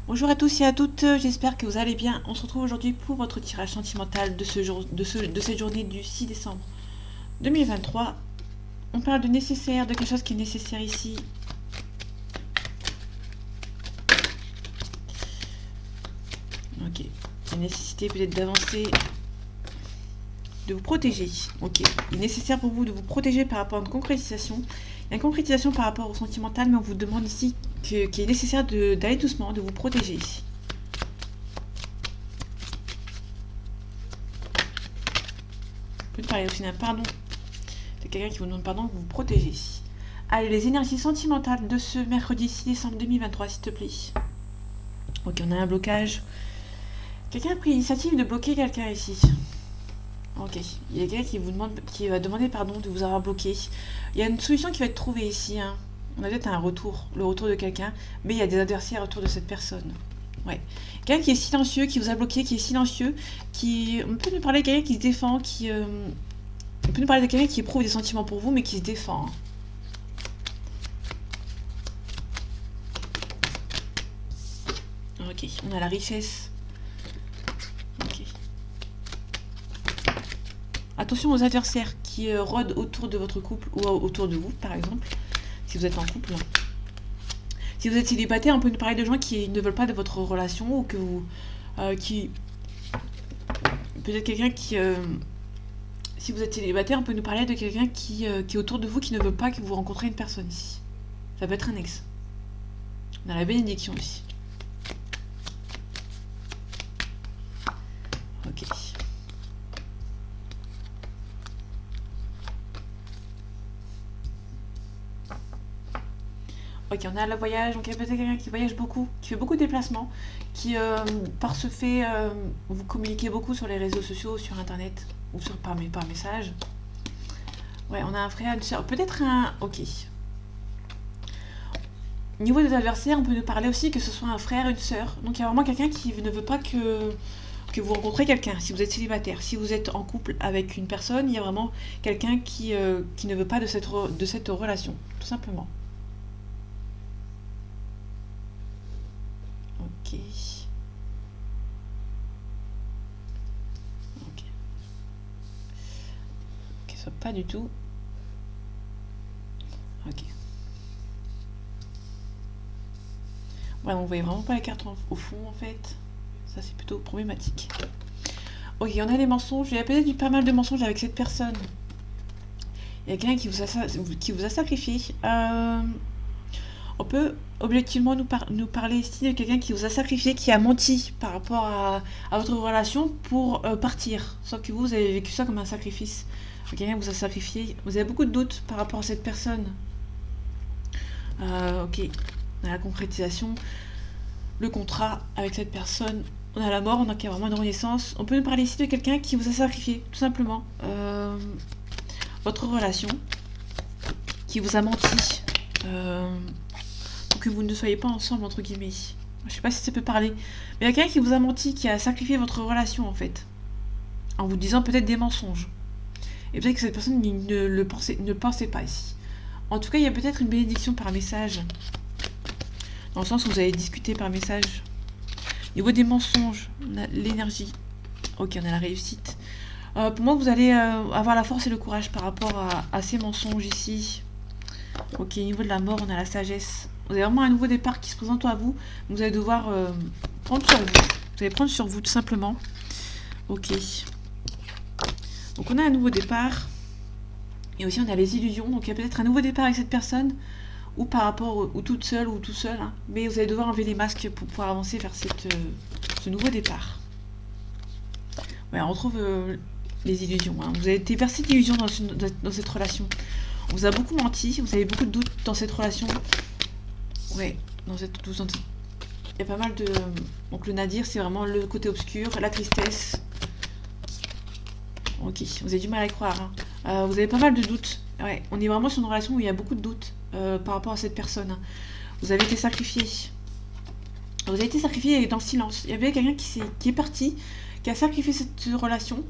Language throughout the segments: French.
Bonjour à tous et à toutes, j'espère que vous allez bien. On se retrouve aujourd'hui pour votre tirage sentimental de cette journée du 6 décembre 2023. On parle de nécessaire, de quelque chose qui est nécessaire ici. Ok, la nécessité peut-être d'avancer, de vous protéger. Ok, il est nécessaire pour vous de vous protéger par rapport à une concrétisation. Il y a une concrétisation par rapport au sentimental, mais on vous demande ici qu'il est nécessaire d'aller doucement, de vous protéger ici. On peut parler aussi d'un pardon. C'est quelqu'un qui vous demande pardon, vous vous protégez. Allez, les énergies sentimentales de ce mercredi 6 décembre 2023, s'il te plaît. Ok, on a un blocage. Quelqu'un a pris l'initiative de bloquer quelqu'un ici. Ok, il y a quelqu'un qui va demander pardon de vous avoir bloqué. Il y a une solution qui va être trouvée ici. Hein. On a peut-être un retour, le retour de quelqu'un, mais il y a des adversaires autour de cette personne. Ouais. Quelqu'un qui est silencieux, qui vous a bloqué, qui est silencieux, qui... On peut nous parler de quelqu'un qui se défend, qui... On peut nous parler de quelqu'un qui éprouve des sentiments pour vous, mais qui se défend. Ok, on a la richesse. Ok. Attention aux adversaires qui rôdent autour de votre couple ou autour de vous, par exemple, si vous êtes en couple. Si vous êtes célibataire, on peut nous parler de gens qui ne veulent pas de votre relation ou que vous... qui... Peut-être quelqu'un qui... si vous êtes célibataire, on peut nous parler de quelqu'un qui est autour de vous, qui ne veut pas que vous rencontrez une personne ici. Ça peut être un ex. On a la bénédiction aussi. Ok. Ok, on a le voyage, donc il y a peut-être quelqu'un qui voyage beaucoup, qui fait beaucoup de déplacements, qui par ce fait, vous communiquez beaucoup sur les réseaux sociaux, sur internet, ou par message. Ouais, on a un frère, une soeur, peut-être un... Ok. Au niveau des adversaires, on peut nous parler aussi que ce soit un frère, une sœur. Donc il y a vraiment quelqu'un qui ne veut pas que vous rencontrez quelqu'un, si vous êtes célibataire. Si vous êtes en couple avec une personne, il y a vraiment quelqu'un qui ne veut pas de cette relation, tout simplement. Ok. Ok. Ok, ça pas du tout. Ok. Ouais, on voyait vraiment pas la carte au fond en fait. Ça c'est plutôt problématique. Ok, on a des mensonges. Il y a peut-être eu pas mal de mensonges avec cette personne. Il y a quelqu'un qui vous a sacrifié. On peut objectivement nous parler ici de quelqu'un qui vous a sacrifié, qui a menti par rapport à votre relation pour partir. Sauf que vous avez vécu ça comme un sacrifice. Quelqu'un vous a sacrifié. Vous avez beaucoup de doutes par rapport à cette personne. Ok, on a la concrétisation, le contrat avec cette personne. On a la mort, on a vraiment une renaissance. On peut nous parler ici de quelqu'un qui vous a sacrifié, tout simplement. Votre relation, qui vous a menti. Pour que vous ne soyez pas ensemble, entre guillemets. Je sais pas si ça peut parler. Mais il y a quelqu'un qui vous a menti, qui a sacrifié votre relation, en fait. En vous disant peut-être des mensonges. Et peut-être que cette personne ne le pensait pas ici. En tout cas, il y a peut-être une bénédiction par message. Dans le sens où vous avez discuté par message. Au niveau des mensonges, on a l'énergie. Ok, on a la réussite. Pour moi, vous allez avoir la force et le courage par rapport à ces mensonges ici. Ok, au niveau de la mort, on a la sagesse. Vous avez vraiment un nouveau départ qui se présente à vous. Vous allez devoir prendre sur vous. Vous allez prendre sur vous, tout simplement. Ok. Donc, on a un nouveau départ. Et aussi, on a les illusions. Donc, il y a peut-être un nouveau départ avec cette personne. Ou par rapport, ou toute seule, ou tout seul. Hein. Mais vous allez devoir enlever les masques pour pouvoir avancer vers ce nouveau départ. Ouais, on retrouve les illusions. Hein. Vous avez été versé d'illusions dans cette relation. On vous a beaucoup menti. Vous avez beaucoup de doutes dans cette relation. Ouais, il y a pas mal de... Donc le nadir, c'est vraiment le côté obscur, la tristesse. Ok, vous avez du mal à y croire. Hein. Vous avez pas mal de doutes. Ouais, on est vraiment sur une relation où il y a beaucoup de doutes par rapport à cette personne. Hein. Vous avez été sacrifié. Vous avez été sacrifié dans le silence. Il y avait quelqu'un qui est parti, qui a sacrifié cette relation.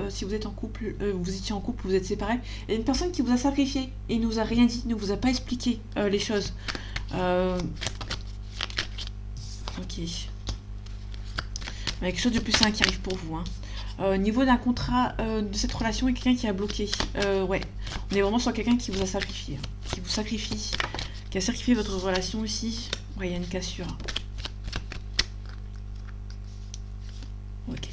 Si vous êtes en couple, vous étiez en couple, vous êtes séparés. Il y a une personne qui vous a sacrifié et ne vous a rien dit, ne vous a pas expliqué les choses. Ok. Il y a quelque chose de plus sain qui arrive pour vous. Hein. Au niveau d'un contrat de cette relation, il y a quelqu'un qui a bloqué. Ouais, on est vraiment sur quelqu'un qui vous a sacrifié. Qui vous sacrifie. Qui a sacrifié votre relation aussi. Ouais, il y a une cassure. Ok.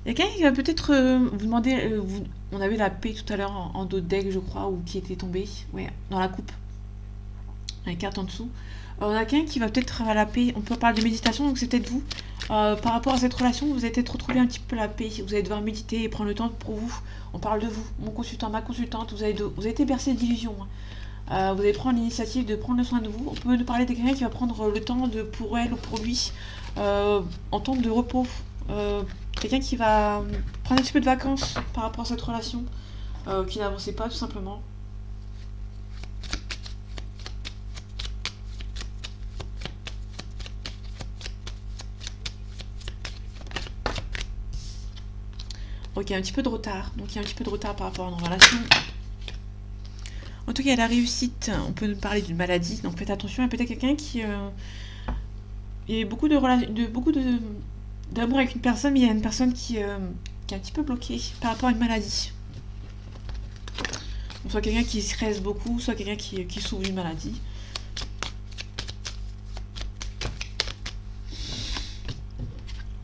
Il y a quelqu'un qui va peut-être vous demander... on avait la paix tout à l'heure en dos de deck, je crois, ou qui était tombé. Ouais, dans la coupe. La carte en dessous. On a quelqu'un qui va peut-être avoir la paix. On peut parler de méditation, donc c'est peut-être vous. Par rapport à cette relation, vous allez peut-être retrouver un petit peu la paix. Vous allez devoir méditer et prendre le temps pour vous. On parle de vous, mon consultant, ma consultante. Vous avez été bercé d'illusions. Hein. Vous allez prendre l'initiative de prendre soin de vous. On peut nous parler de quelqu'un qui va prendre le temps pour elle ou pour lui en temps de repos. Quelqu'un qui va prendre un petit peu de vacances par rapport à cette relation, qui n'avançait pas tout simplement. Ok, il y a un petit peu de retard. Donc il y a un petit peu de retard par rapport à une relation. En tout cas, il y a la réussite. On peut nous parler d'une maladie. Donc faites attention. Il y a peut-être quelqu'un qui... il y a beaucoup d'amour avec une personne, mais il y a une personne qui est un petit peu bloquée par rapport à une maladie. Donc, soit quelqu'un qui stresse beaucoup, soit quelqu'un qui souffre d'une maladie.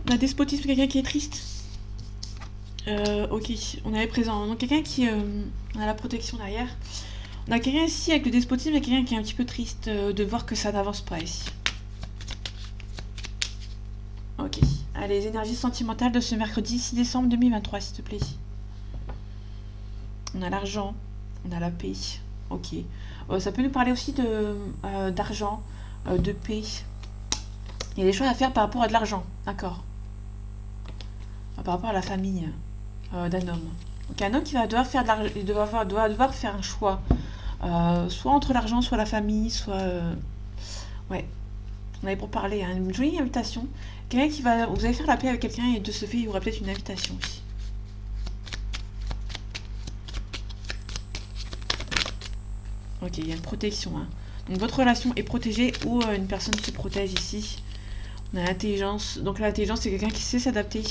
On a despotisme, quelqu'un qui est triste. Ok, on avait présent. Donc quelqu'un qui... on a la protection derrière. On a quelqu'un ici avec le despotisme, il y a quelqu'un qui est un petit peu triste de voir que ça n'avance pas ici. Ok. Allez, les énergies sentimentales de ce mercredi 6 décembre 2023, s'il te plaît. On a l'argent, on a la paix. Ok. Ça peut nous parler aussi d'argent, de paix. Il y a des choses à faire par rapport à de l'argent, d'accord. Par rapport à la famille d'un homme. Donc un homme qui va devoir faire de l'argent, doit devoir faire un choix. Soit entre l'argent, soit la famille, soit... Ouais. On avait pour parler, hein, une jolie invitation. Quelqu'un qui va... Vous allez faire la paix avec quelqu'un et de ce fait, il y aura peut-être une invitation aussi. Ok, il y a une protection. Hein. Donc votre relation est protégée ou une personne se protège ici. On a l'intelligence. Donc l'intelligence, c'est quelqu'un qui sait s'adapter.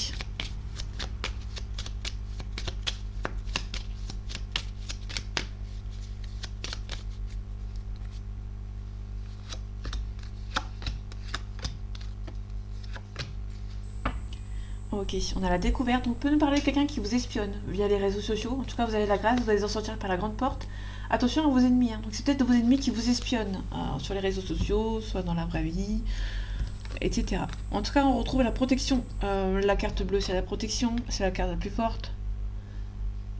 Ok, on a la découverte. On peut nous parler de quelqu'un qui vous espionne via les réseaux sociaux. En tout cas, vous avez la grâce, vous allez en sortir par la grande porte. Attention à vos ennemis. Hein. Donc c'est peut-être vos ennemis qui vous espionnent sur les réseaux sociaux, soit dans la vraie vie, etc. En tout cas, on retrouve la protection. La carte bleue, c'est la protection, c'est la carte la plus forte.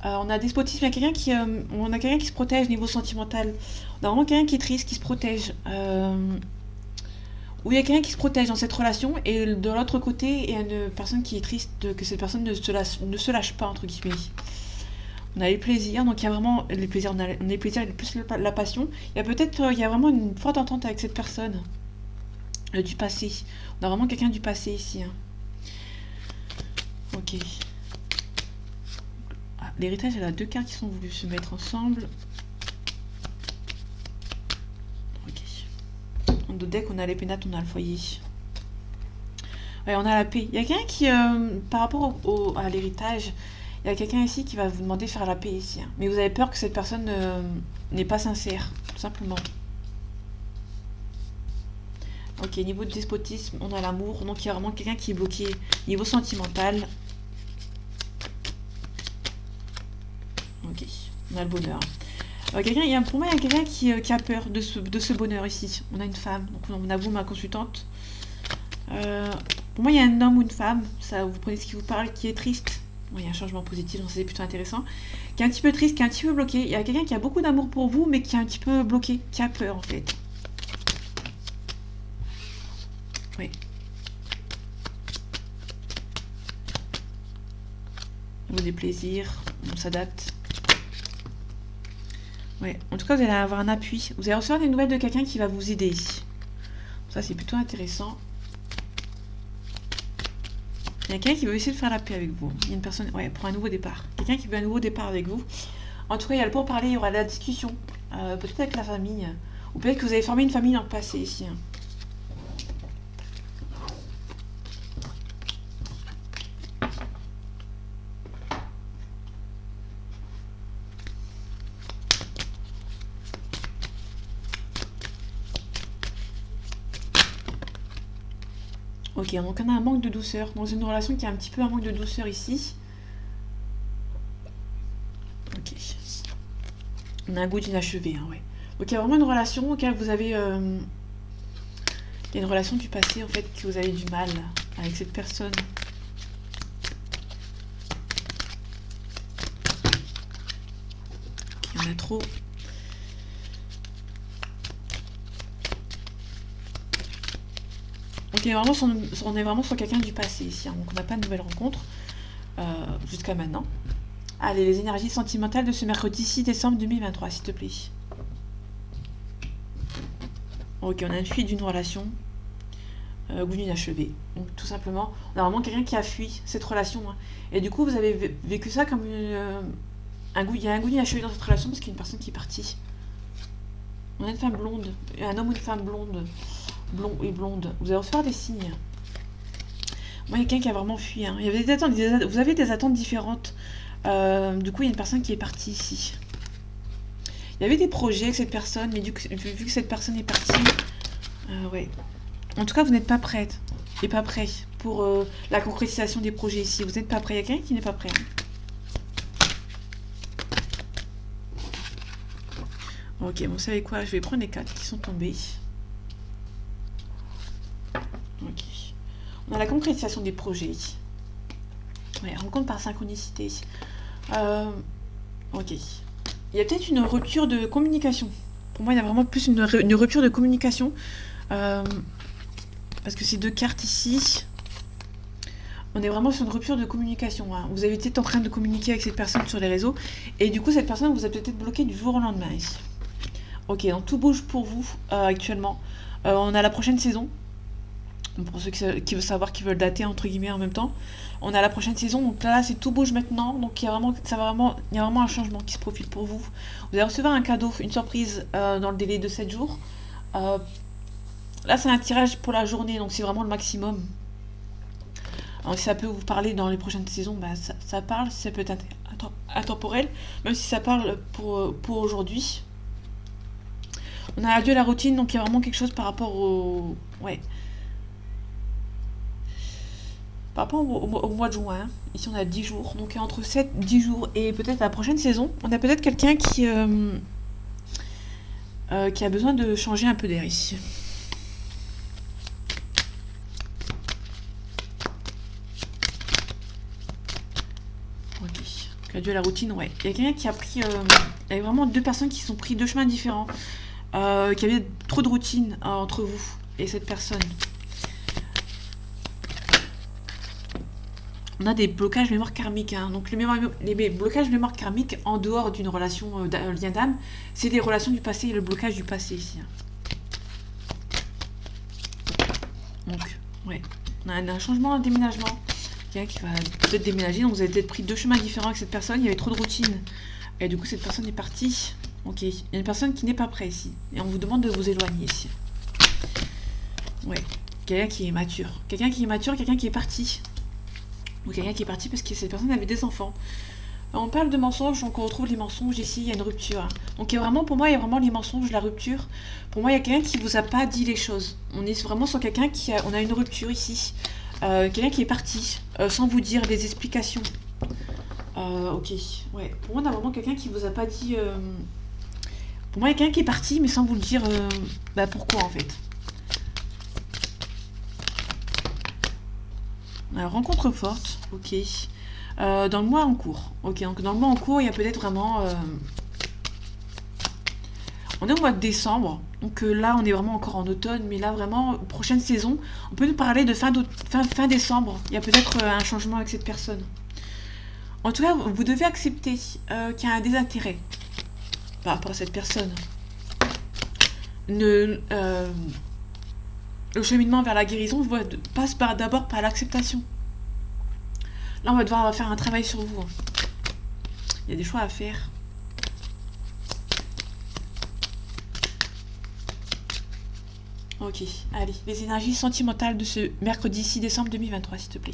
On a despotisme, il y a quelqu'un on a quelqu'un qui se protège niveau sentimental. On a vraiment quelqu'un qui est triste, qui se protège. Où il y a quelqu'un qui se protège dans cette relation, et de l'autre côté, il y a une personne qui est triste que cette personne ne se lâche pas, entre guillemets. On a les plaisirs, donc il y a vraiment les plaisirs, on a les plaisirs et plus la passion. Il y a peut-être, il y a vraiment une forte entente avec cette personne du passé. On a vraiment quelqu'un du passé ici. Hein. Ok. Ah, l'héritage, elle a deux cartes qui sont voulues se mettre ensemble. De deck, on a les pénates, on a le foyer. Ouais, on a la paix. Il y a quelqu'un qui, par rapport à l'héritage, il y a quelqu'un ici qui va vous demander de faire la paix ici. Hein. Mais vous avez peur que cette personne n'est pas sincère, tout simplement. Ok, niveau de despotisme, on a l'amour. Donc il y a vraiment quelqu'un qui est bloqué. Niveau sentimental. Ok, on a le bonheur. Pour moi, il y a quelqu'un qui a peur de ce bonheur ici. On a une femme, donc on a vous, ma consultante. Pour moi, il y a un homme ou une femme, ça, vous prenez ce qui vous parle, qui est triste. Bon, il y a un changement positif, donc c'est plutôt intéressant. Qui est un petit peu triste, qui est un petit peu bloqué. Il y a quelqu'un qui a beaucoup d'amour pour vous, mais qui est un petit peu bloqué, qui a peur en fait. Oui. Au niveau des plaisirs, on s'adapte. Ouais, en tout cas, vous allez avoir un appui. Vous allez recevoir des nouvelles de quelqu'un qui va vous aider ici. Ça, c'est plutôt intéressant. Il y a quelqu'un qui veut essayer de faire la paix avec vous. Il y a une personne, ouais, pour un nouveau départ. Quelqu'un qui veut un nouveau départ avec vous. En tout cas, il y a le pourparler, il y aura la discussion. Peut-être avec la famille. Ou peut-être que vous avez formé une famille dans le passé ici. Hein. Ok, donc on a un manque de douceur. Dans une relation qui a un petit peu un manque de douceur ici. Ok. On a un goût d'inachevé, hein, ouais. Donc il y a vraiment une relation auquel vous avez... il y a une relation du passé, en fait, que vous avez du mal avec cette personne. Ok, il y en a trop. Donc on est vraiment sur quelqu'un du passé ici, hein. Donc on n'a pas de nouvelles rencontres jusqu'à maintenant. Allez, les énergies sentimentales de ce mercredi 6 décembre 2023, s'il te plaît. Ok, on a une fuite d'une relation, goût d'inachevé. Donc tout simplement, on a vraiment quelqu'un qui a fui cette relation, hein. Et du coup, vous avez vécu ça comme un goût, il y a un goût d'inachevé dans cette relation parce qu'il y a une personne qui est partie. On a une femme blonde, un homme ou une femme blonde, blond et blonde. Vous allez recevoir des signes. Moi, il y a quelqu'un qui a vraiment fui, hein. Il y avait vous avez des attentes différentes. Du coup, il y a une personne qui est partie ici. Il y avait des projets avec cette personne, mais vu que cette personne est partie, ouais. En tout cas, vous n'êtes pas prête et pas prêt pour la concrétisation des projets ici. Vous n'êtes pas prêt. Il y a quelqu'un qui n'est pas prêt, hein. Ok, bon, vous savez quoi? Je vais prendre les 4 qui sont tombés. Ok. On a la concrétisation des projets. Ouais, rencontre par synchronicité. Ok. Il y a peut-être une rupture de communication. Pour moi, il y a vraiment plus une rupture de communication. Parce que ces 2 cartes ici, on est vraiment sur une rupture de communication, hein. Vous avez peut-être en train de communiquer avec cette personne sur les réseaux. Et du coup, cette personne vous a peut-être bloqué du jour au lendemain ici. Ok, donc tout bouge pour vous actuellement. On a la prochaine saison. Pour ceux qui veulent savoir, qui veulent dater entre guillemets en même temps. On a la prochaine saison, donc là c'est tout bouge maintenant. Donc il y a vraiment un changement qui se profile pour vous. Vous allez recevoir un cadeau, une surprise dans le délai de 7 jours. Là c'est un tirage pour la journée, donc c'est vraiment le maximum. Alors si ça peut vous parler dans les prochaines saisons, bah, ça parle, ça peut être intemporel, même si ça parle pour aujourd'hui. On a adieu à la routine, donc il y a vraiment quelque chose par rapport au... Ouais. Par rapport au mois de juin, hein. Ici on a 10 jours, donc entre 7, 10 jours et peut-être la prochaine saison, on a peut-être quelqu'un qui a besoin de changer un peu d'air ici. Ok, adieu à la routine, ouais. Il y a quelqu'un qui a pris... il y a vraiment 2 personnes qui sont pris 2 chemins différents, qui avaient trop de routine entre vous et cette personne. On a des blocages mémoire karmiques, hein. Donc les blocages mémoire karmiques en dehors d'une relation lien d'âme, c'est les relations du passé et le blocage du passé ici, hein. Donc, ouais, on a un changement, un déménagement. Quelqu'un qui va peut-être déménager, donc vous avez peut-être pris 2 chemins différents avec cette personne, il y avait trop de routine. Et du coup, cette personne est partie. Ok, il y a une personne qui n'est pas prête ici. Et on vous demande de vous éloigner ici. Ouais, quelqu'un qui est mature. Quelqu'un qui est parti. Ou quelqu'un qui est parti parce que cette personne avait des enfants. On parle de mensonges, donc on retrouve les mensonges ici, il y a une rupture. Donc il y a vraiment, pour moi, il y a vraiment les mensonges, la rupture. Pour moi, il y a quelqu'un qui vous a pas dit les choses. On est vraiment sur quelqu'un on a une rupture ici. Quelqu'un qui est parti, sans vous dire des explications. Ok, ouais. Pour moi, on a vraiment quelqu'un qui vous a pas dit... Pour moi, il y a quelqu'un qui est parti, mais sans vous le dire pourquoi en fait. Rencontre forte, ok. Dans le mois en cours. Ok, donc dans le mois en cours, il y a peut-être vraiment... On est au mois de décembre, donc là on est vraiment encore en automne, mais là vraiment, prochaine saison, on peut nous parler de fin décembre. Il y a peut-être un changement avec cette personne. En tout cas, vous devez accepter qu'il y a un désintérêt par rapport à cette personne. Le cheminement vers la guérison passe d'abord par l'acceptation. Là, on va devoir faire un travail sur vous. Il y a des choix à faire. Ok, allez. Les énergies sentimentales de ce mercredi 6 décembre 2023, s'il te plaît.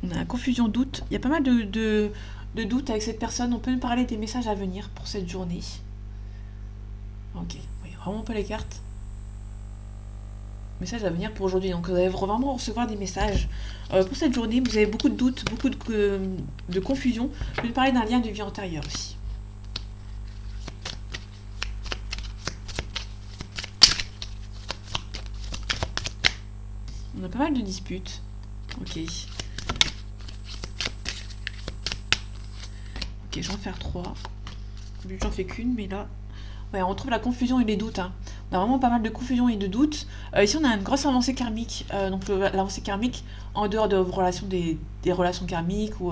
On a confusion, doute. Il y a pas mal de doutes avec cette personne. On peut nous parler des messages à venir pour cette journée. Ok, oui, vraiment pas les cartes. Message à venir pour aujourd'hui. Donc vous allez vraiment recevoir des messages. Pour cette journée, vous avez beaucoup de doutes, beaucoup de confusion. Je vais vous parler d'un lien de vie antérieur aussi. On a pas mal de disputes. Ok. Ok, j'en vais faire 3. J'en fais qu'une, mais là... Ouais, on retrouve la confusion et les doutes. Hein. On a vraiment pas mal de confusion et de doutes. Ici, on a une grosse avancée karmique. Donc, l'avancée karmique, en dehors de vos relations, des relations karmiques ou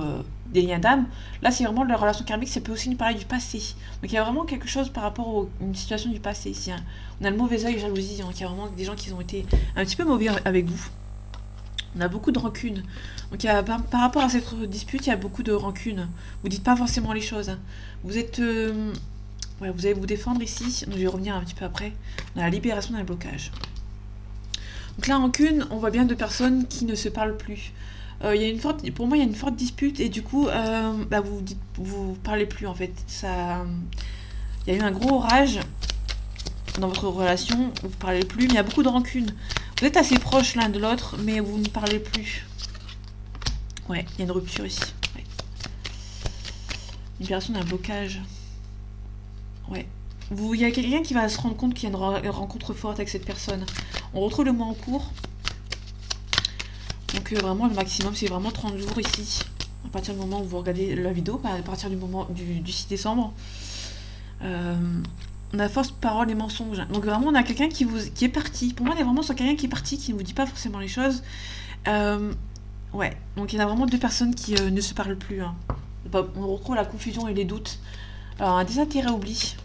des liens d'âme, là, c'est vraiment la relation karmique, ça peut aussi nous parler du passé. Donc, il y a vraiment quelque chose par rapport à une situation du passé ici. Hein. On a le mauvais œil, jalousie. Donc, il y a vraiment des gens qui ont été un petit peu mauvais avec vous. On a beaucoup de rancune. Donc, par rapport à cette dispute, il y a beaucoup de rancune. Vous dites pas forcément les choses. Hein. Vous êtes... Ouais, vous allez vous défendre ici. Donc, je vais revenir un petit peu après. On a la libération d'un blocage. Donc là, rancune, on voit bien deux personnes qui ne se parlent plus. Il y a une forte, pour moi, il y a une forte dispute et du coup, vous parlez plus en fait. Il y a eu un gros orage dans votre relation. Vous parlez plus, mais il y a beaucoup de rancune. Vous êtes assez proches l'un de l'autre, mais vous ne parlez plus. Ouais, il y a une rupture ici. Ouais. Libération d'un blocage. Ouais. Il y a quelqu'un qui va se rendre compte qu'il y a une rencontre forte avec cette personne. On retrouve le mois en cours. Donc vraiment le maximum c'est vraiment 30 jours ici. À partir du moment où vous regardez la vidéo, à partir du moment du 6 décembre. On a force, parole et mensonges. Donc vraiment on a quelqu'un qui est parti. Pour moi on est vraiment sur quelqu'un qui est parti, qui ne vous dit pas forcément les choses. Ouais, donc il y en a vraiment deux personnes qui ne se parlent plus. Hein. On retrouve la confusion et les doutes. Alors un désintérêt oubli.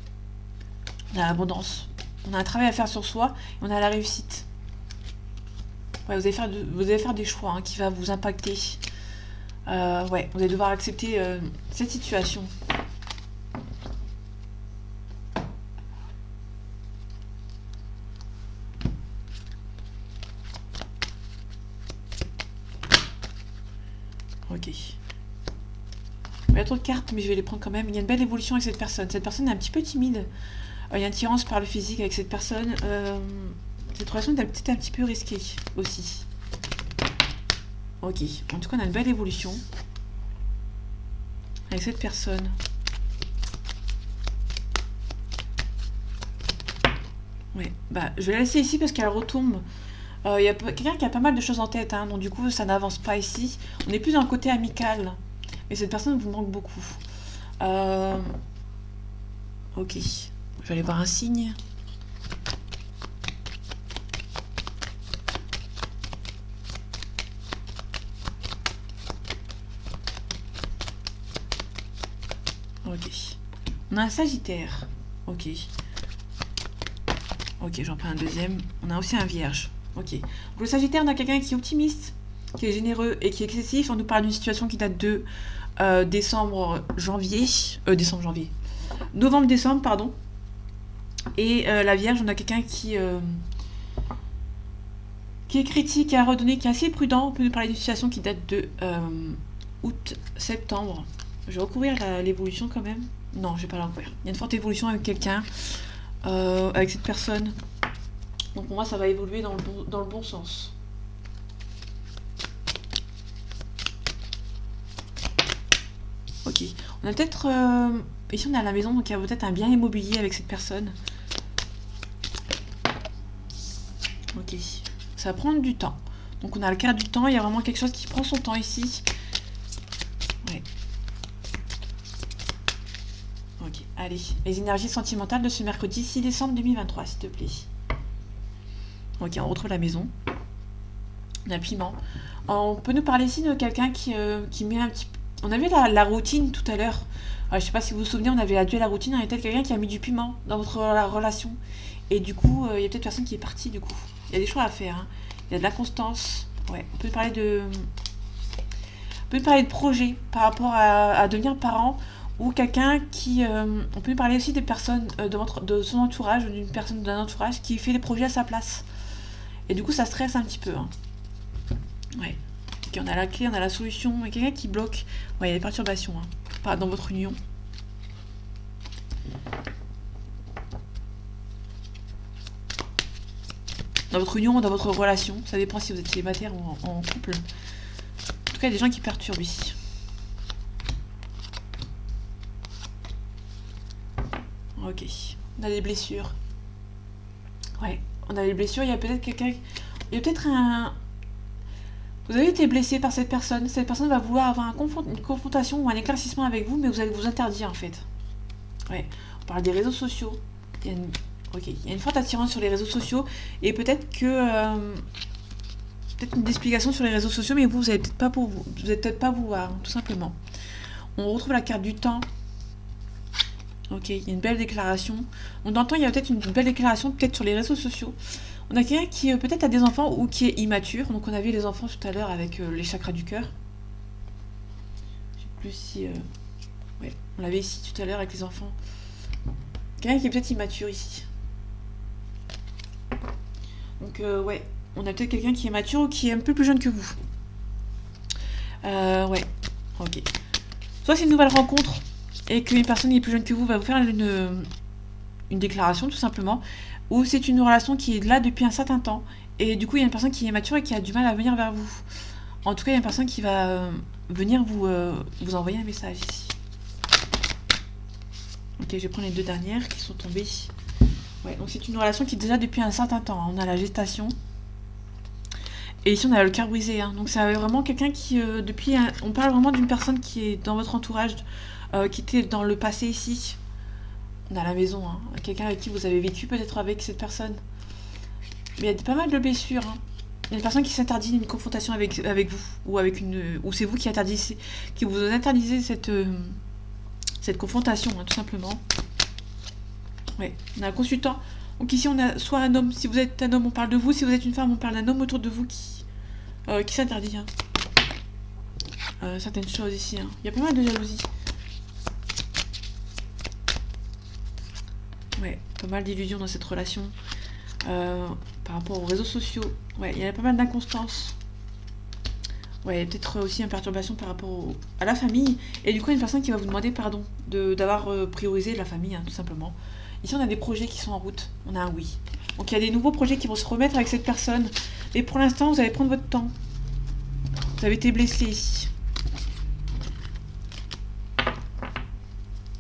On a l'abondance. On a un travail à faire sur soi et on a la réussite. Ouais, vous allez faire des choix hein, qui va vous impacter. Ouais, vous allez devoir accepter cette situation. Ok. Il y a trop de cartes, mais je vais les prendre quand même. Il y a une belle évolution avec cette personne. Cette personne est un petit peu timide. Il y a une attirance par le physique avec cette personne. Cette relation est peut-être un petit peu risquée aussi. Ok. En tout cas, on a une belle évolution avec cette personne. Ouais. Bah, je vais la laisser ici parce qu'elle retombe. Il y a quelqu'un qui a pas mal de choses en tête, hein, donc du coup, ça n'avance pas ici. On est plus dans le côté amical. Mais cette personne vous manque beaucoup. Ok. Je vais aller voir un signe. Ok. On a un Sagittaire. Ok. Ok, j'en prends un deuxième. On a aussi un Vierge. Ok. Donc, le Sagittaire, on a quelqu'un qui est optimiste, qui est généreux et qui est excessif. On nous parle d'une situation qui date de novembre-décembre, pardon. Et la Vierge, on a quelqu'un qui est critique, qui a redonné, qui est assez prudent. On peut nous parler d'une situation qui date de août-septembre. Je vais recouvrir l'évolution quand même. Non, je vais pas la recouvrir. Il y a une forte évolution avec quelqu'un, avec cette personne. Donc pour moi, ça va évoluer dans le bon sens. Ok. On a peut-être... ici, on est à la maison, donc il y a peut-être un bien immobilier avec cette personne. Ok. Ça va prendre du temps. Donc on a le quart du temps, il y a vraiment quelque chose qui prend son temps ici. Ouais. Ok, allez. Les énergies sentimentales de ce mercredi 6 décembre 2023, s'il te plaît. Ok, on retrouve la maison. On a piment. On peut nous parler ici de quelqu'un qui met un petit peu... On avait la routine tout à l'heure. Je sais pas si vous vous souvenez, on avait adduit la routine. Il y a peut-être quelqu'un qui a mis du piment dans votre relation. Et du coup, il y a peut-être personne qui est partie du coup. Il y a des choix à faire. Hein. Il y a de la constance. Ouais, on peut parler de projets par rapport à devenir parent. Ou quelqu'un qui... on peut parler aussi des personnes de son entourage, ou d'une personne d'un entourage qui fait des projets à sa place. Et du coup, ça stresse un petit peu. Hein. Ouais. Ok, on a la clé, on a la solution. Il y a quelqu'un qui bloque. Ouais, il y a des perturbations hein, dans votre union. dans votre union, dans votre relation. Ça dépend si vous êtes célibataire ou en couple. En tout cas, il y a des gens qui perturbent ici. Ok. On a des blessures. Ouais, on a des blessures. Il y a peut-être quelqu'un... Il y a peut-être un... Vous avez été blessé par cette personne. Cette personne va vouloir avoir une confrontation ou un éclaircissement avec vous, mais vous allez vous interdire en fait. Ouais, on parle des réseaux sociaux. Il y a une... Ok, il y a une forte attirance sur les réseaux sociaux et peut-être que... peut-être une explication sur les réseaux sociaux, mais vous allez peut-être pas pour vous. Vous allez peut-être pas vouloir, tout simplement. On retrouve la carte du temps. Ok, il y a une belle déclaration. On entend, il y a peut-être une belle déclaration, peut-être sur les réseaux sociaux. On a quelqu'un qui peut-être a des enfants ou qui est immature. Donc on a vu les enfants tout à l'heure avec les chakras du cœur. Je sais plus si... Ouais, on l'avait ici tout à l'heure avec les enfants. Quelqu'un qui est peut-être immature ici. Donc ouais, on a peut-être quelqu'un qui est mature ou qui est un peu plus jeune que vous. Ouais, ok. Soit c'est une nouvelle rencontre et qu'une personne qui est plus jeune que vous va vous faire une déclaration tout simplement, ou c'est une relation qui est là depuis un certain temps et du coup il y a une personne qui est mature et qui a du mal à venir vers vous. En tout cas il y a une personne qui va venir vous envoyer un message ici. Ok, je vais prendre les deux dernières qui sont tombées. Ouais, donc c'est une relation qui est déjà depuis un certain temps. On a la gestation. Et ici on a le cœur brisé. Donc c'est vraiment quelqu'un qui on parle vraiment d'une personne qui est dans votre entourage, qui était dans le passé ici. On a la maison, quelqu'un avec qui vous avez vécu peut-être avec cette personne. Mais il y a pas mal de blessures. Il y a une personne qui s'interdit une confrontation avec vous, ou c'est vous qui vous interdisez cette confrontation, tout simplement. Ouais, on a un consultant. Donc ici on a soit un homme, si vous êtes un homme on parle de vous, si vous êtes une femme on parle d'un homme autour de vous qui s'interdit certaines choses ici. Il y a pas mal de jalousie. Ouais, pas mal d'illusions dans cette relation. Par rapport aux réseaux sociaux. Ouais, il y a pas mal d'inconstance. Ouais, il y a peut-être aussi une perturbation par rapport à la famille. Et du coup, il y a une personne qui va vous demander pardon d'avoir priorisé la famille, tout simplement. Ici, on a des projets qui sont en route. On a un oui. Donc, il y a des nouveaux projets qui vont se remettre avec cette personne. Et pour l'instant, vous allez prendre votre temps. Vous avez été blessé ici.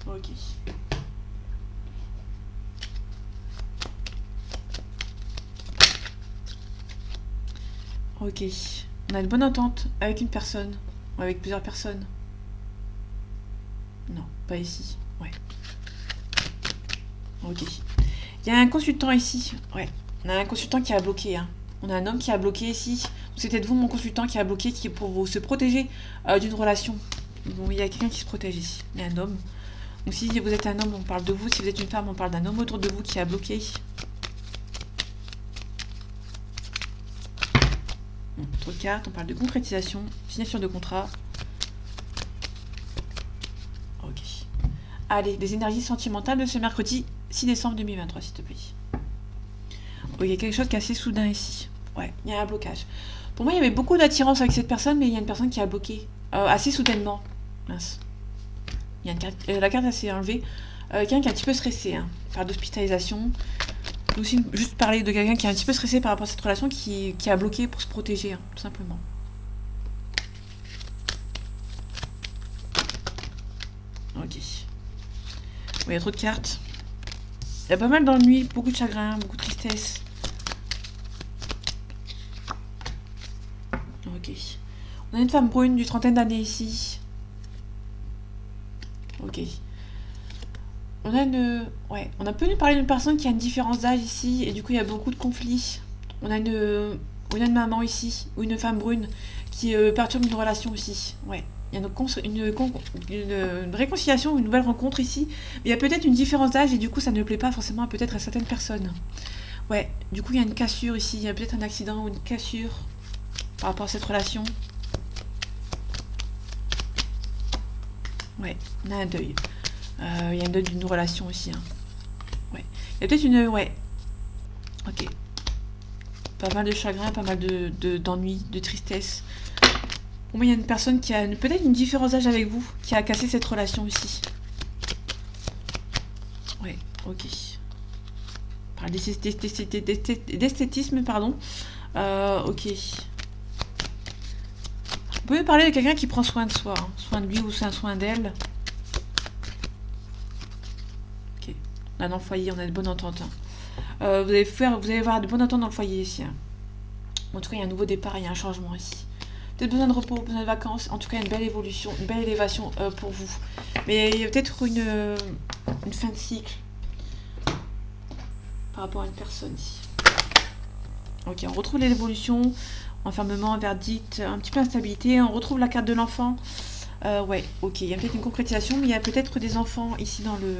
Ok. Ok. On a une bonne entente avec une personne. Ou avec plusieurs personnes. Non, pas ici. Ouais. Ok. Il y a un consultant ici. Ouais. On a un consultant qui a bloqué. On a un homme qui a bloqué ici. C'est peut-être vous, mon consultant, qui a bloqué, qui est pour vous se protéger d'une relation. Bon, il y a quelqu'un qui se protège ici. Il y a un homme. Donc si vous êtes un homme, on parle de vous. Si vous êtes une femme, on parle d'un homme autour de vous qui a bloqué. Autre carte, on parle de concrétisation, signature de contrat. Ok. Allez, des énergies sentimentales de ce mercredi 6 décembre 2023, s'il te plaît. Oh, il y a quelque chose qui est assez soudain ici. Ouais, il y a un blocage. Pour moi, il y avait beaucoup d'attirance avec cette personne, mais il y a une personne qui a bloqué. Assez soudainement. Mince. Il y a une carte, la carte s'est enlevée. Quelqu'un qui est un petit peu stressé, par d'hospitalisation. Aussi juste parler de quelqu'un qui est un petit peu stressé par rapport à cette relation qui a bloqué pour se protéger, tout simplement. Ok. Il y a trop de cartes. Il y a pas mal d'ennuis, beaucoup de chagrin, beaucoup de tristesse. Ok. On a une femme brune d'une trentaine d'années ici. Ok. On a on a peu parler d'une personne qui a une différence d'âge ici, et du coup il y a beaucoup de conflits. On a une maman ici, ou une femme brune, qui perturbe une relation aussi. Ouais. Il y a une réconciliation ou une nouvelle rencontre ici, mais il y a peut-être une différence d'âge, et du coup ça ne plaît pas forcément peut-être à certaines personnes. Ouais, du coup il y a une cassure ici, il y a peut-être un accident ou une cassure par rapport à cette relation. Ouais, on a un deuil. Il y a un deuil d'une relation aussi. Ouais. Il y a peut-être une... Ouais. Ok. Pas mal de chagrin, pas mal d'ennui, de tristesse. Pour moi, il y a une personne qui a peut-être une différence d'âge avec vous, qui a cassé cette relation ici. Ouais, ok. parle d'esthétisme, pardon. Ok. On peut parler de quelqu'un qui prend soin de soi, hein. Soin de lui ou soin d'elle. Ok. Là, dans le foyer, on a de bonnes ententes, hein. Vous allez avoir de bonnes ententes dans le foyer ici, hein. En tout cas, il y a un nouveau départ, il y a un changement ici. Peut-être besoin de repos, besoin de vacances. En tout cas, une belle évolution, une belle élévation pour vous. Mais il y a peut-être une fin de cycle par rapport à une personne ici. Ok, on retrouve l'évolution, enfermement, verdict, un petit peu instabilité. On retrouve la carte de l'enfant. Ouais, ok, il y a peut-être une concrétisation, mais il y a peut-être des enfants ici dans le...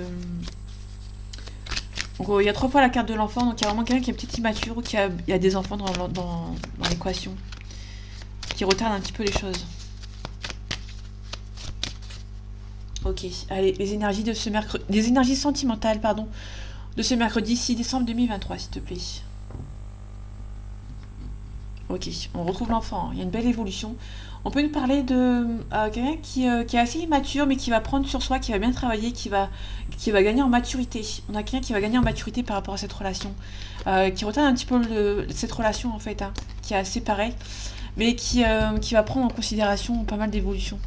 Donc, il y a 3 fois la carte de l'enfant, donc il y a vraiment quelqu'un qui est peut-être immature ou il y a des enfants dans l'équation qui retardent un petit peu les choses. Ok, allez, les énergies de ce mercredi, les énergies sentimentales, pardon, de ce mercredi 6 décembre 2023, s'il te plaît. Ok, on retrouve l'enfant, il y a une belle évolution. On peut nous parler de quelqu'un qui est assez immature, mais qui va prendre sur soi, qui va bien travailler, qui va gagner en maturité. On a quelqu'un qui va gagner en maturité par rapport à cette relation, qui retarde un petit peu cette relation en fait, hein, qui est assez pareil, mais qui va prendre en considération pas mal d'évolutions.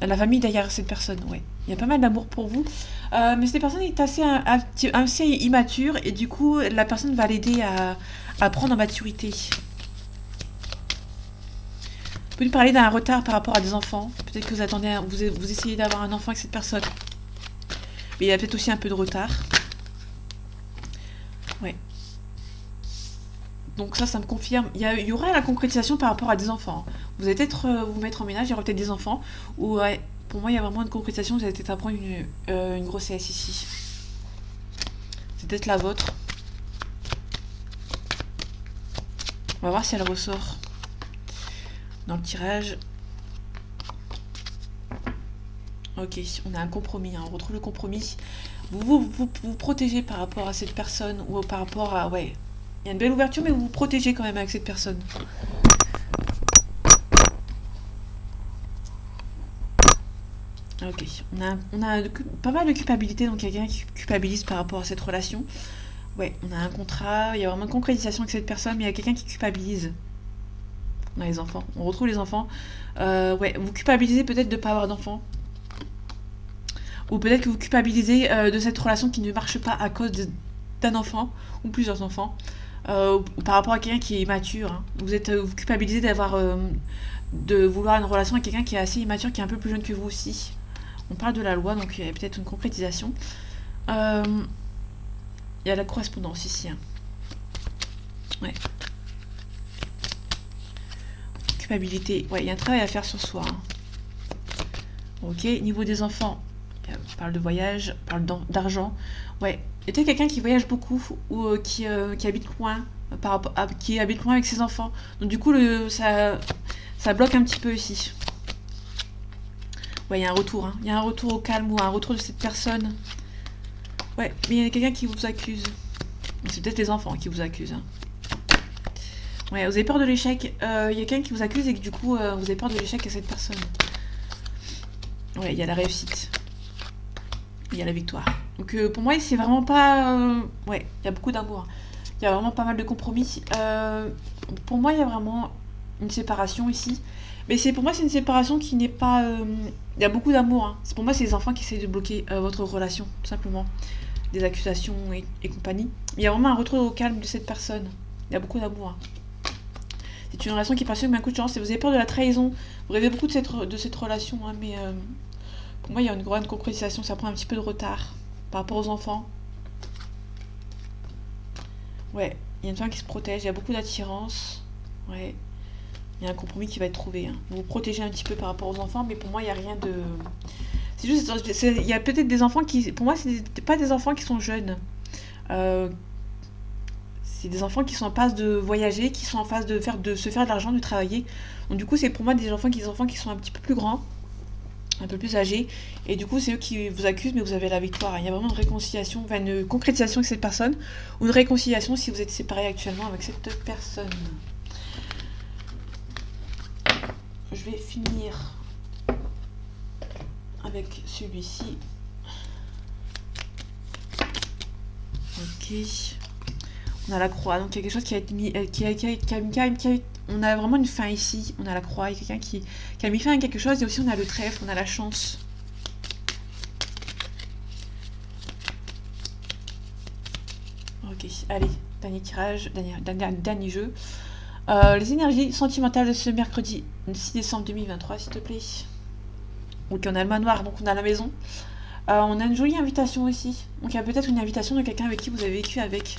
La famille derrière cette personne, ouais. Il y a pas mal d'amour pour vous, mais cette personne est assez immature, et du coup, la personne va l'aider à prendre en maturité. On peut nous parler d'un retard par rapport à des enfants. Peut-être que vous essayez d'avoir un enfant avec cette personne. Mais il y a peut-être aussi un peu de retard. Ouais. Donc ça me confirme. Il y aura la concrétisation par rapport à des enfants. Vous allez peut-être vous mettre en ménage, il y aura peut-être des enfants. Ou ouais, pour moi, il y a vraiment une concrétisation. Vous allez peut-être apprendre une grossesse ici. C'est peut-être la vôtre. On va voir si elle ressort dans le tirage. Ok, on a un compromis, hein, on retrouve le compromis. Vous protégez par rapport à cette personne ou par rapport à... Ouais, il y a une belle ouverture, mais vous vous protégez quand même avec cette personne. Ok, on a pas mal de culpabilité, donc il y a quelqu'un qui culpabilise par rapport à cette relation. Ouais, on a un contrat, il y a vraiment une concrétisation avec cette personne, mais il y a quelqu'un qui culpabilise. On a les enfants, on retrouve les enfants. Ouais, vous culpabilisez peut-être de ne pas avoir d'enfants. Ou peut-être que vous culpabilisez de cette relation qui ne marche pas à cause d'un enfant ou plusieurs enfants. Par rapport à quelqu'un qui est immature, hein. Vous culpabilisez de vouloir une relation avec quelqu'un qui est assez immature, qui est un peu plus jeune que vous aussi. On parle de la loi, donc il y a peut-être une concrétisation. Il y a la correspondance ici, hein. Ouais. Culpabilité. Ouais, il y a un travail à faire sur soi, hein. Ok, niveau des enfants, on parle de voyage, on parle d'argent. Ouais, il y a peut-être quelqu'un qui voyage beaucoup ou qui habite loin, qui habite loin avec ses enfants. Donc du coup, ça bloque un petit peu ici. Ouais, il y a un retour, hein. Il y a un retour au calme ou un retour de cette personne. Ouais, mais il y a quelqu'un qui vous accuse. C'est peut-être les enfants qui vous accusent, hein. Ouais, vous avez peur de l'échec. Il y a quelqu'un qui vous accuse et que du coup, vous avez peur de l'échec à cette personne. Ouais, il y a la réussite. Il y a la victoire. Donc pour moi, c'est vraiment pas... Ouais, il y a beaucoup d'amour. Il y a vraiment pas mal de compromis. Pour moi, il y a vraiment une séparation ici. Mais pour moi, c'est une séparation qui n'est pas... Il y a beaucoup d'amour, hein. Pour moi, c'est les enfants qui essaient de bloquer votre relation, tout simplement. Des accusations et compagnie. Il y a vraiment un retour au calme de cette personne. Il y a beaucoup d'amour, hein. C'est une relation qui est passée comme un coup de chance. Et vous avez peur de la trahison. Vous rêvez beaucoup de cette relation, hein, mais pour moi, il y a une grande concrétisation. Ça prend un petit peu de retard par rapport aux enfants. Ouais, il y a une femme qui se protège. Il y a beaucoup d'attirance. Ouais, il y a un compromis qui va être trouvé, hein. Vous vous protégez un petit peu par rapport aux enfants, mais pour moi, il n'y a rien de... C'est juste, il y a peut-être des enfants qui... Pour moi, c'est pas des enfants qui sont jeunes. C'est des enfants qui sont en phase de voyager, qui sont en phase de se faire de l'argent, de travailler. Donc du coup, c'est pour moi des enfants qui sont un petit peu plus grands, un peu plus âgés. Et du coup, c'est eux qui vous accusent, mais vous avez la victoire. Il y a vraiment une réconciliation, enfin une concrétisation avec cette personne, ou une réconciliation si vous êtes séparés actuellement avec cette personne. Je vais finir avec celui-ci. Ok. On a la croix, donc il y a quelque chose qui a été mis, on a vraiment une fin ici. On a la croix, il y a quelqu'un qui a mis fin à quelque chose, et aussi on a le trèfle, on a la chance. Ok, allez, dernier tirage, dernier jeu. Les énergies sentimentales de ce mercredi 6 décembre 2023, s'il te plaît. Ok, on a le manoir, donc on a la maison. On a une jolie invitation ici. Donc il y a peut-être une invitation de quelqu'un avec qui vous avez vécu avec.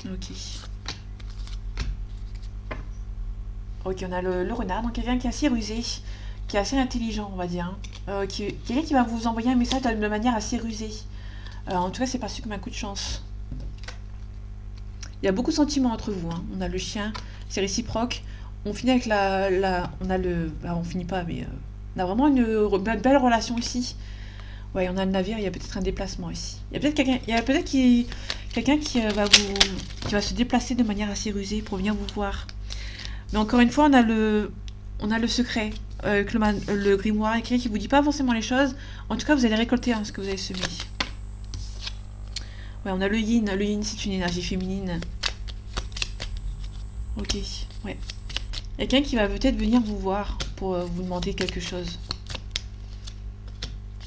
Ok. Ok, on a le renard, donc quelqu'un qui est assez rusé, qui est assez intelligent, on va dire. Quelqu'un qui va vous envoyer un message de manière assez rusée. En tout cas, c'est perçu comme un coup de chance. Il y a beaucoup de sentiments entre vous. Hein. On a le chien, c'est réciproque. On finit avec on a le... Bah, on finit pas, mais... on a vraiment une belle relation ici. Ouais, on a le navire, il y a peut-être un déplacement ici. Il y a peut-être quelqu'un qui qui va se déplacer de manière assez rusée pour venir vous voir. Mais encore une fois, on a le secret. Avec le grimoire, et quelqu'un qui vous dit pas forcément les choses. En tout cas, vous allez récolter ce que vous avez semé. Ouais, on a le yin. Le yin, c'est une énergie féminine. Ok, ouais. Il y a quelqu'un qui va peut-être venir vous voir pour vous demander quelque chose.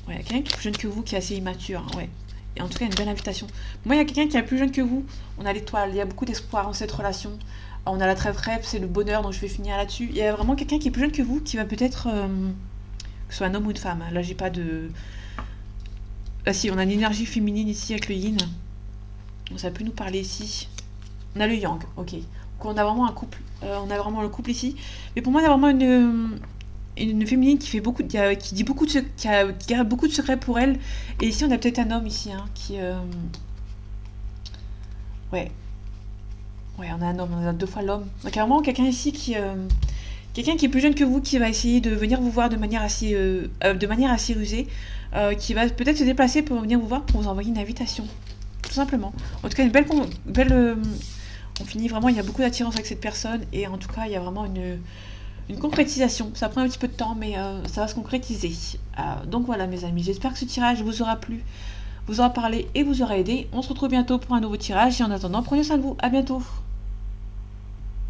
Ouais, il y a quelqu'un qui est plus jeune que vous, qui est assez immature, ouais. Et en tout cas, une belle invitation. Moi, il y a quelqu'un qui est plus jeune que vous. On a l'étoile, il y a beaucoup d'espoir en cette relation. On a la trêve, c'est le bonheur, donc je vais finir là-dessus. Il y a vraiment quelqu'un qui est plus jeune que vous, qui va peut-être... que ce soit un homme ou une femme. Là, j'ai pas de... Ah si, on a une énergie féminine ici avec le yin. Donc ça peut nous parler ici. On a le yang, ok. Donc on a vraiment un couple. On a vraiment le couple ici. Mais pour moi, il y a vraiment une féminine qui fait beaucoup, qui dit beaucoup qui garde beaucoup de secrets pour elle. Et ici, on a peut-être un homme ici, hein, qui... Ouais. Ouais, on a un homme, on a deux fois l'homme. Donc il y a vraiment quelqu'un ici quelqu'un qui est plus jeune que vous, qui va essayer de venir vous voir de manière assez rusée, qui va peut-être se déplacer pour venir vous voir, pour vous envoyer une invitation. Tout simplement. En tout cas, on finit vraiment, il y a beaucoup d'attirance avec cette personne, et en tout cas, il y a vraiment une concrétisation. Ça prend un petit peu de temps, mais ça va se concrétiser. Donc voilà, mes amis, j'espère que ce tirage vous aura plu, vous aura parlé et vous aura aidé. On se retrouve bientôt pour un nouveau tirage, et en attendant, prenez soin de vous. À bientôt.